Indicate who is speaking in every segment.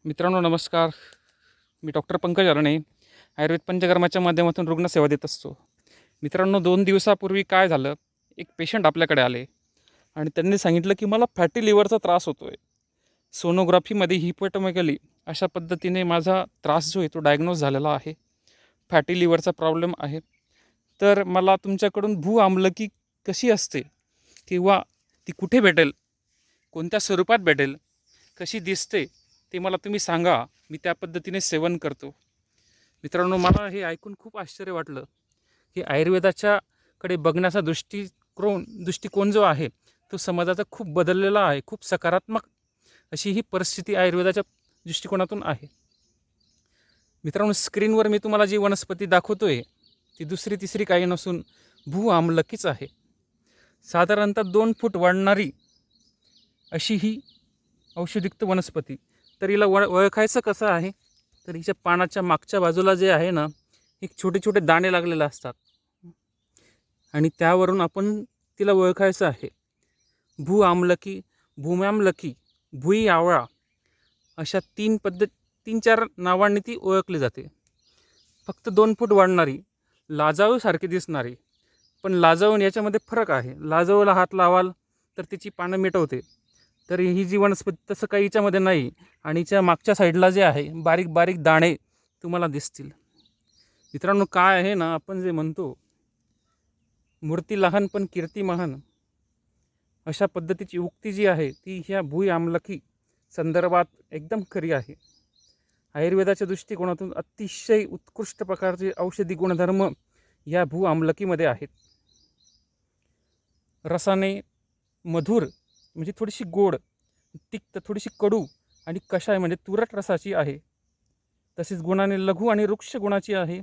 Speaker 1: मित्रांनो नमस्कार. मी डॉक्टर पंकज अरणे आयुर्वेद पंचकर्माच्या माध्यमातून रुग्णसेवा देत असतो. मित्रांनो 2 दिवसापूर्वी काय झालं, एक पेशंट आपल्याकडे आले आणि त्यांनी सांगितलं की मला फॅटी लिव्हरचा त्रास होतो आहे. सोनोग्राफीमध्ये हिपॅटोमेगाली अशा पद्धतीने माझा त्रास जो आहे तो डायग्नोज झालेला आहे. फॅटी लिव्हरचा प्रॉब्लेम आहे. तर मला तुमच्याकडून भू आम्लकी कशी असते किंवा ती कुठे भेटेल, कोणत्या स्वरूपात भेटेल, कशी दिसते ते मला तुम्ही सांगा. मी त्या पद्धतीने सेवन करतो. मित्रांनो मला हे ऐकून खूप आश्चर्य वाटलं की आयुर्वेदाच्याकडे बघण्याचा दृष्टिकोन जो आहे तो समाजाचा खूप बदललेला आहे. खूप सकारात्मक अशी ही परिस्थिती आयुर्वेदाच्या दृष्टिकोनातून आहे. मित्रांनो स्क्रीनवर मी तुम्हाला जी वनस्पती दाखवतोय ती दुसरी तिसरी काही नसून भू आम्लकीच आहे. साधारणतः 2 फूट वाढणारी अशी ही औषधयुक्त वनस्पती. तर हिला ओळखायचं कसं आहे, तर हिच्या पानाच्या मागच्या बाजूला जे आहे ना, एक छोटे छोटे दाणे लागलेले असतात आणि त्यावरून आपण तिला ओळखायचं आहे. भू आम्लकी, भूम्याम्लकी, भुई आवळा अशा 3-4 नावांनी ती ओळखली जाते. फक्त 2 फूट वाढणारी, लाजाळूसारखी दिसणारी. पण लाजाळू याच्यामध्ये फरक आहे. लाजाळूला हात लावाल तर तिची पानं मिटवते, तर ही जी वनस्पती तसं काही हिच्यामध्ये नाही. आणि हिच्या मागच्या साईडला जे आहे बारीक बारीक दाणे तुम्हाला दिसतील. मित्रांनो काय आहे ना, आपण जे म्हणतो मूर्ती लहान पण कीर्ती महान, अशा पद्धतीची उक्ती जी आहे ती ह्या भुई आम्लकी संदर्भात एकदम खरी आहे. आयुर्वेदाच्या दृष्टिकोनातून अतिशय उत्कृष्ट प्रकारचे औषधी गुणधर्म या भू आम्लकीमध्ये आहेत. रसाने मधुर म्हणजे थोडीशी गोड, तिक्त थोडीशी कडू आणि कषाय म्हणजे तुरट रसाची आहे. तसेच गुणाने लघु आणि वृक्ष गुणाची आहे.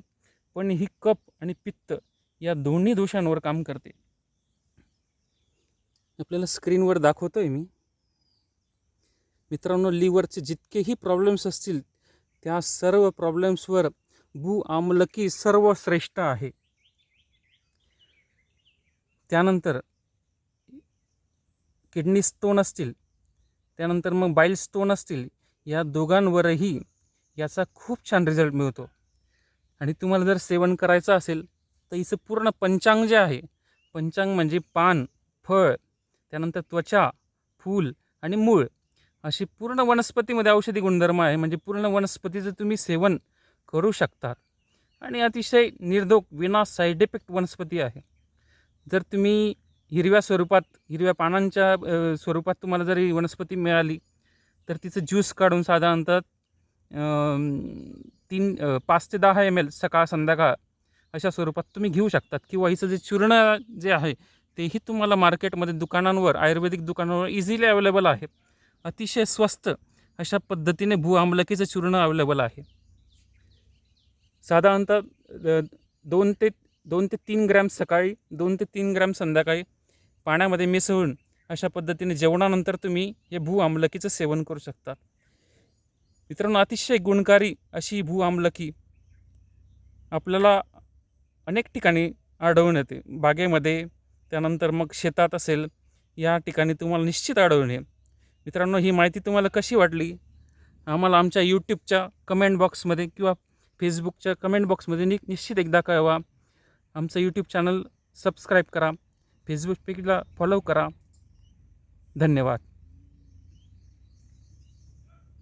Speaker 1: पण ही कफ आणि पित्त या दोन्ही दोषांवर काम करते. आपल्याला स्क्रीनवर दाखवतोय मी. मित्रांनो लिव्हरचे जितकेही प्रॉब्लेम्स असतील त्या सर्व प्रॉब्लेम्सवर भू आम्लकी सर्वश्रेष्ठ आहे. त्यानंतर किडनी स्टोन असतील, त्यानंतर मग बाईल स्टोन असतील, या दोघांवरही याचा खूप छान रिझल्ट मिळतो. आणि तुम्हाला जर सेवन करायचं असेल तर हिचं पूर्ण पंचांग जे आहे, पंचांग म्हणजे पान, फळ, त्यानंतर त्वचा, फूल आणि मूळ अशी पूर्ण वनस्पतीमध्ये औषधी गुणधर्म आहे. म्हणजे पूर्ण वनस्पतीचं तुम्ही सेवन करू शकता आणि अतिशय निर्धोक विना साईड इफेक्ट वनस्पती आहे. जर तुम्ही हिरव्या पानांच्या स्वरूपात तुम्हाला जर ही वनस्पती मिळाली तर तिचं ज्यूस काढून साधारणतः 5 ते 10 ml सकाळ संध्याकाळ अशा स्वरूपात तुम्ही घेऊ शकतात. किंवा हिचं जे चूर्ण जे आहे तेही तुम्हाला मार्केटमध्ये दुकानांवर, आयुर्वेदिक दुकानांवर इझिली अवेलेबल आहे. अतिशय स्वस्त अशा पद्धतीने भू आम्लकीचं चूर्ण अवेलेबल आहे. साधारणतः 2 ते 3 ग्रॅम सकाळी, 2 ते 3 ग्रॅम संध्याकाळी पाण्यामध्ये मिसळून अशा पद्धतीने जेवणानंतर तुम्ही हे भू आम्लकीचं सेवन करू शकता. मित्रांनो अतिशय गुणकारी अशी भू आम्लकी आपल्याला अनेक ठिकाणी आढळून येते. बागेमध्ये, त्यानंतर मग शेतात असेल, या ठिकाणी तुम्हाला निश्चित आढळून येईल. मित्रांनो ही माहिती तुम्हाला कशी वाटली आम्हाला आमच्या यूट्यूबच्या कमेंट बॉक्समध्ये किंवा फेसबुकच्या कमेंट बॉक्समध्ये निश्चित एकदा कळवा. आमचं यूट्यूब चॅनल सबस्क्राईब करा, फेसबुक पेजला फॉलो करा. धन्यवाद.